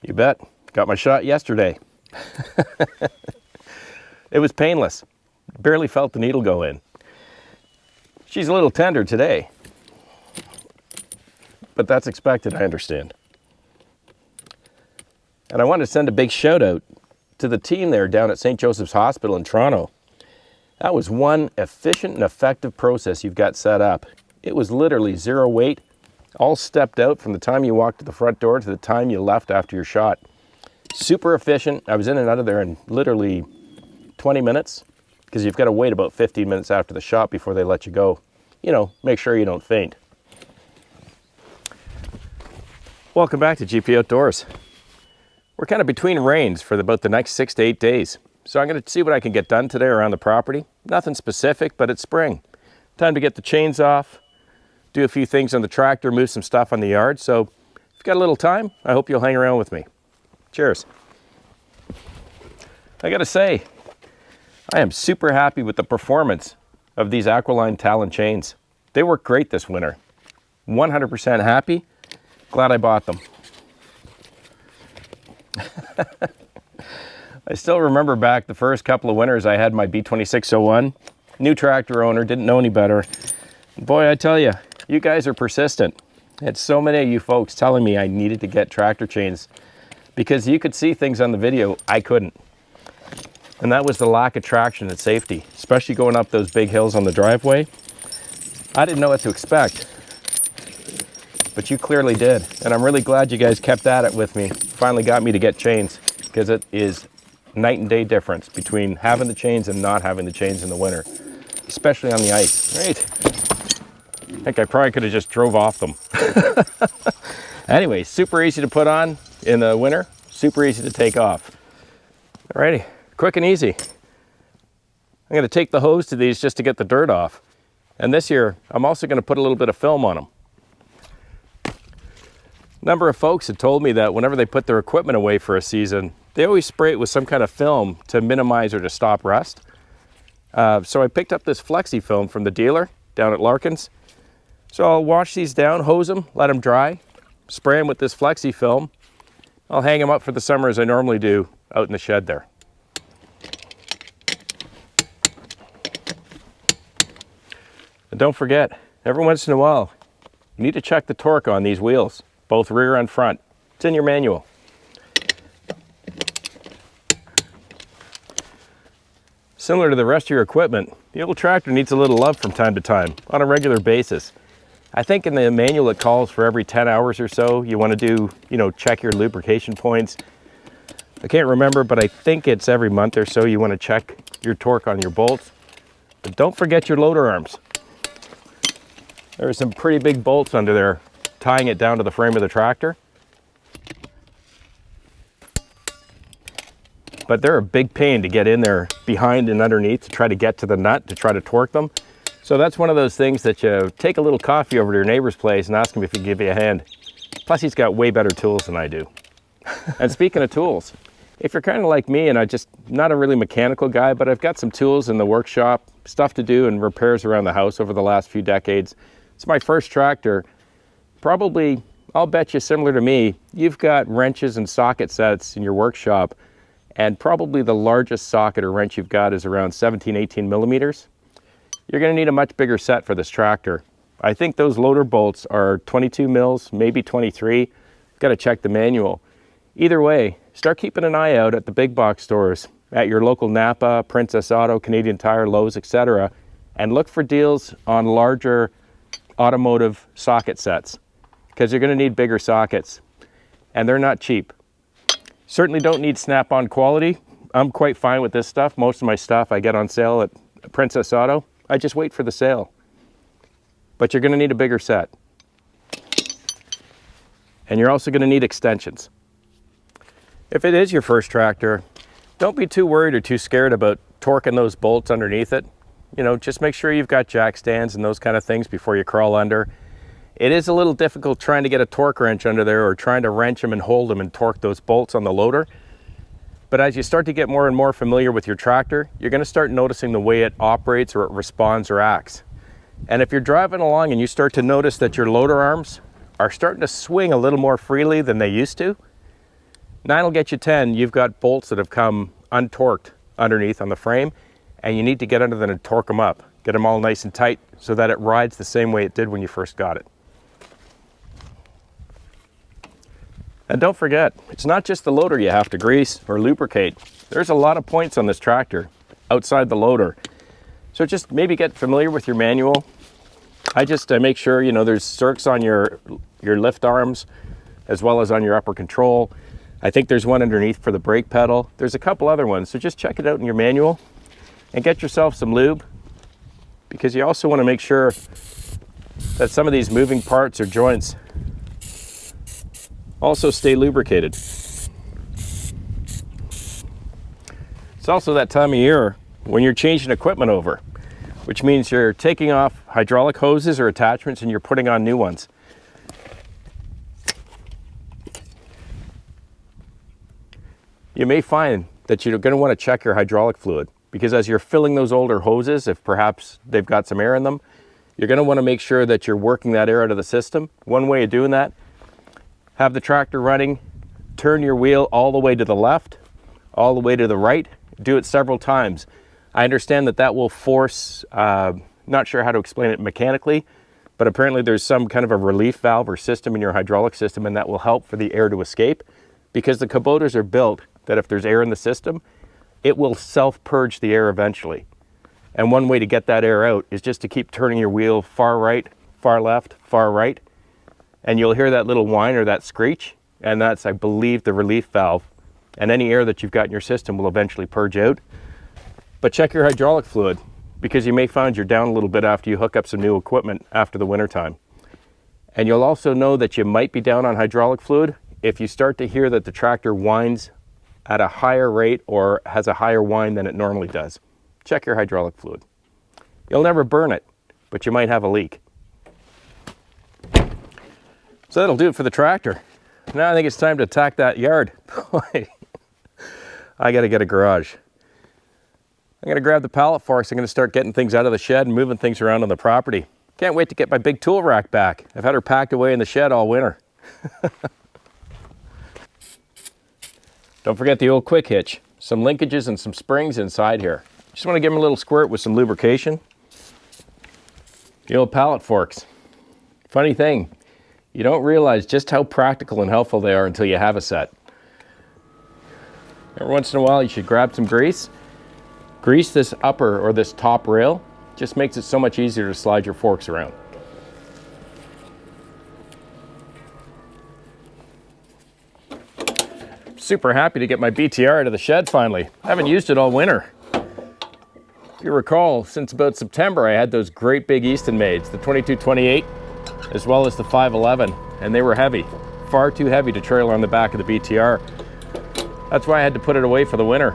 You bet. Got my shot yesterday. It was painless. Barely felt the needle go in. She's a little tender today, but that's expected, I understand. And I want to send a big shout out to the team there down at St. Joseph's Hospital in Toronto. That was one efficient and effective process you've got set up. It was literally zero wait, all stepped out from the time you walked to the front door to the time you left after your shot. Super efficient. I was in and out of there in literally 20 minutes, because you've got to wait about 15 minutes after the shot before they let you go. You know, make sure you don't faint. Welcome back to GP Outdoors. We're kind of between rains for about the next 6 to 8 days. So I'm going to see what I can get done today around the property. Nothing specific, but it's spring. Time to get the chains off, do a few things on the tractor, move some stuff on the yard. So if you've got a little time, I hope you'll hang around with me. Cheers. I got to say, I am super happy with the performance of these Aqualine Talon chains. They work great this winter. 100% happy. Glad I bought them. I still remember back the first couple of winters I had my B2601. New tractor owner, didn't know any better. Boy, I tell you, you guys are persistent. I had so many of you folks telling me I needed to get tractor chains because you could see things on the video I couldn't. And that was the lack of traction and safety, especially going up those big hills on the driveway. I didn't know what to expect, but you clearly did. And I'm really glad you guys kept at it with me. Finally got me to get chains, because it is night and day difference between having the chains and not having the chains in the winter, especially on the ice. Right? I think I probably could have just drove off them. Anyway, super easy to put on in the winter, super easy to take off. Alrighty, quick and easy. I'm going to take the hose to these just to get the dirt off. And this year, I'm also going to put a little bit of film on them. A number of folks had told me that whenever they put their equipment away for a season, they always spray it with some kind of film to minimize or to stop rust. So I picked up this flexi film from the dealer down at Larkin's. So I'll wash these down, hose them, let them dry, spray them with this flexi film. I'll hang them up for the summer as I normally do out in the shed there. And don't forget, every once in a while, you need to check the torque on these wheels, both rear and front. It's in your manual. Similar to the rest of your equipment, the old tractor needs a little love from time to time, on a regular basis. I think in the manual it calls for every 10 hours or so. You want to do, check your lubrication points. I can't remember, but I think it's every month or so you want to check your torque on your bolts. But don't forget your loader arms. There are some pretty big bolts under there, tying it down to the frame of the tractor. But they're a big pain to get in there behind and underneath to try to get to the nut, to try to torque them. So that's one of those things that you take a little coffee over to your neighbor's place and ask him if he can give you a hand. Plus he's got way better tools than I do. And speaking of tools, if you're kind of like me and I'm just not a really mechanical guy, but I've got some tools in the workshop, stuff to do and repairs around the house over the last few decades. It's my first tractor. Probably, I'll bet you similar to me, you've got wrenches and socket sets in your workshop, and probably the largest socket or wrench you've got is around 17, 18 millimeters. You're going to need a much bigger set for this tractor. I think those loader bolts are 22 mils, maybe 23. Got to check the manual. Either way, start keeping an eye out at the big box stores, at your local Napa, Princess Auto, Canadian Tire, Lowe's, etc., and look for deals on larger automotive socket sets, because you're going to need bigger sockets, and they're not cheap. Certainly don't need snap-on quality. I'm quite fine with this stuff. Most of my stuff I get on sale at Princess Auto. I just wait for the sale. But you're going to need a bigger set. And you're also going to need extensions. If it is your first tractor, don't be too worried or too scared about torquing those bolts underneath it. Just make sure you've got jack stands and those kind of things before you crawl under. It is a little difficult trying to get a torque wrench under there or trying to wrench them and hold them and torque those bolts on the loader. But as you start to get more and more familiar with your tractor, you're going to start noticing the way it operates or it responds or acts. And if you're driving along and you start to notice that your loader arms are starting to swing a little more freely than they used to, 9 will get you 10. You've got bolts that have come untorqued underneath on the frame, and you need to get under them and torque them up. Get them all nice and tight so that it rides the same way it did when you first got it. And don't forget, it's not just the loader you have to grease or lubricate. There's a lot of points on this tractor outside the loader. So just maybe get familiar with your manual. I just make sure, you know, there's circs on your lift arms as well as on your upper control. I think there's one underneath for the brake pedal. There's a couple other ones, so just check it out in your manual and get yourself some lube, because you also want to make sure that some of these moving parts or joints also stay lubricated. It's also that time of year when you're changing equipment over, which means you're taking off hydraulic hoses or attachments and you're putting on new ones. You may find that you're going to want to check your hydraulic fluid, because as you're filling those older hoses, if perhaps they've got some air in them, you're going to want to make sure that you're working that air out of the system. One way of doing that, have the tractor running, turn your wheel all the way to the left, all the way to the right, do it several times. I understand that that will force, not sure how to explain it mechanically, but apparently there's some kind of a relief valve or system in your hydraulic system, and that will help for the air to escape, because the Kubotas are built that if there's air in the system, it will self-purge the air eventually. And one way to get that air out is just to keep turning your wheel far right, far left, far right, and you'll hear that little whine or that screech, and that's, I believe, the relief valve. And any air that you've got in your system will eventually purge out. But check your hydraulic fluid, because you may find you're down a little bit after you hook up some new equipment after the winter time. And you'll also know that you might be down on hydraulic fluid if you start to hear that the tractor whines at a higher rate or has a higher whine than it normally does. Check your hydraulic fluid. You'll never burn it, but you might have a leak. So that'll do it for the tractor. Now I think it's time to attack that yard. Boy, I gotta get a garage. I'm gonna grab the pallet forks. I'm gonna start getting things out of the shed and moving things around on the property. Can't wait to get my big tool rack back. I've had her packed away in the shed all winter. Don't forget the old quick hitch. Some linkages and some springs inside here. Just want to give them a little squirt with some lubrication. The old pallet forks. Funny thing, you don't realize just how practical and helpful they are until you have a set. Every once in a while you should grab some grease. Grease this upper or this top rail. Just makes it so much easier to slide your forks around. Super happy to get my BTR out of the shed finally. I haven't used it all winter. If you recall, since about September I had those great big Easton maids, the 2228 as well as the 511, and they were heavy. Far too heavy to trail on the back of the BTR. That's why I had to put it away for the winter.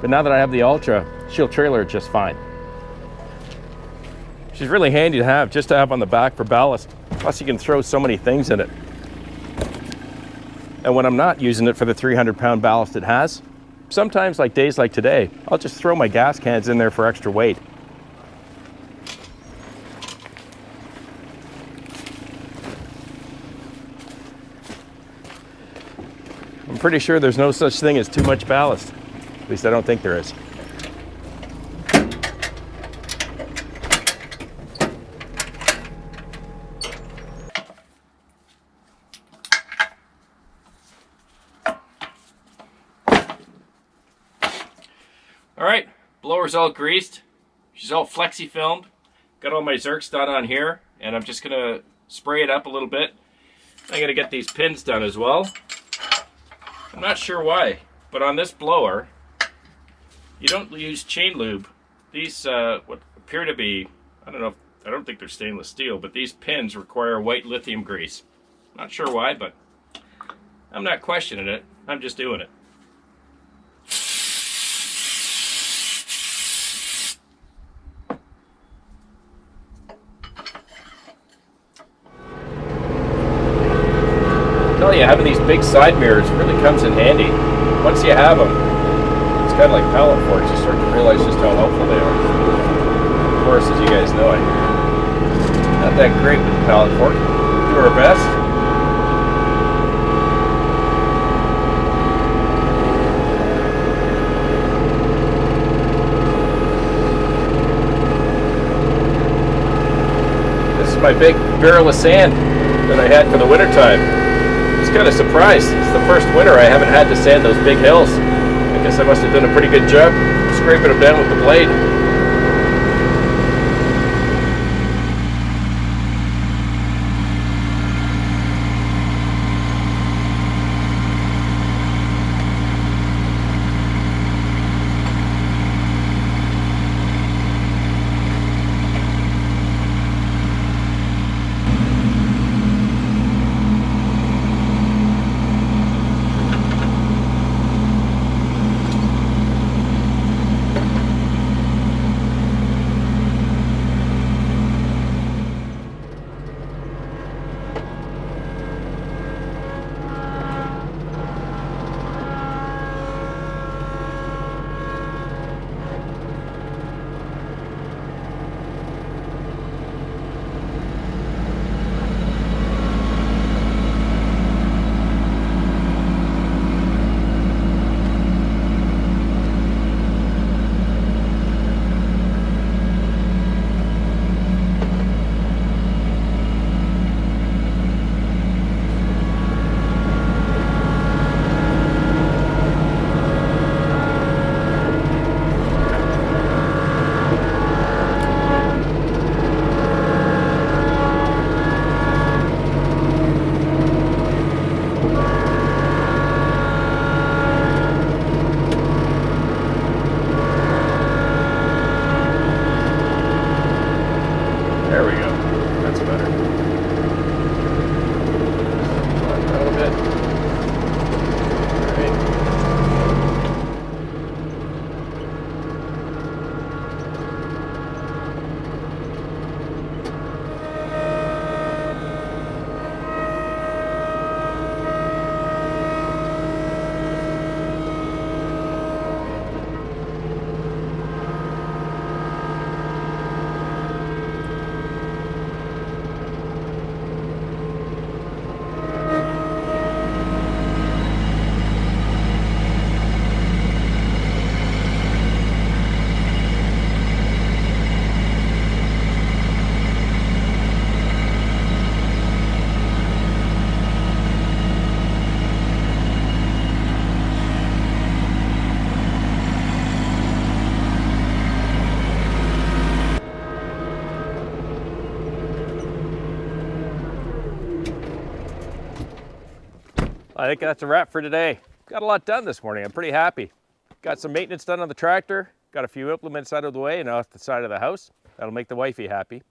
But now that I have the Ultra, she'll trailer it just fine. She's really handy to have, just to have on the back for ballast. Plus you can throw so many things in it. And when I'm not using it for the 300-pound ballast it has, sometimes, like days like today, I'll just throw my gas cans in there for extra weight. I'm pretty sure there's no such thing as too much ballast. At least I don't think there is. All right, blower's all greased. She's all flexi filmed. Got all my zerks done on here, and I'm just gonna spray it up a little bit. I'm gonna get these pins done as well. I'm not sure why, but on this blower, you don't use chain lube. These what appear to be, I don't think they're stainless steel, but these pins require white lithium grease. Not sure why, but I'm not questioning it. I'm just doing it. I tell you, having these big side mirrors really comes in handy. Once you have them, it's kind of like pallet forks. You start to realize just how helpful they are. Of course, as you guys know, I'm not that great with the pallet fork. Do our best. is my big barrel of sand that I had for the winter time. I was kind of surprised. It's the first winter I haven't had to sand those big hills. I guess I must have done a pretty good job scraping them down with the blade. There we go. That's better. A little bit. All right. I think that's a wrap for today. Got a lot done this morning. I'm pretty happy. Got some maintenance done on the tractor. Got a few implements out of the way and off the side of the house. That'll make the wifey happy.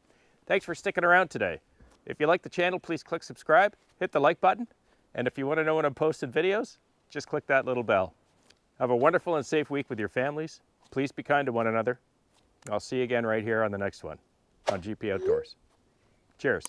Thanks for sticking around today. If you like the channel, please click subscribe, hit the like button, and if you want to know when I'm posting videos, just click that little bell. Have a wonderful and safe week with your families. Please be kind to one another. I'll see you again right here on the next one on GP Outdoors. Cheers.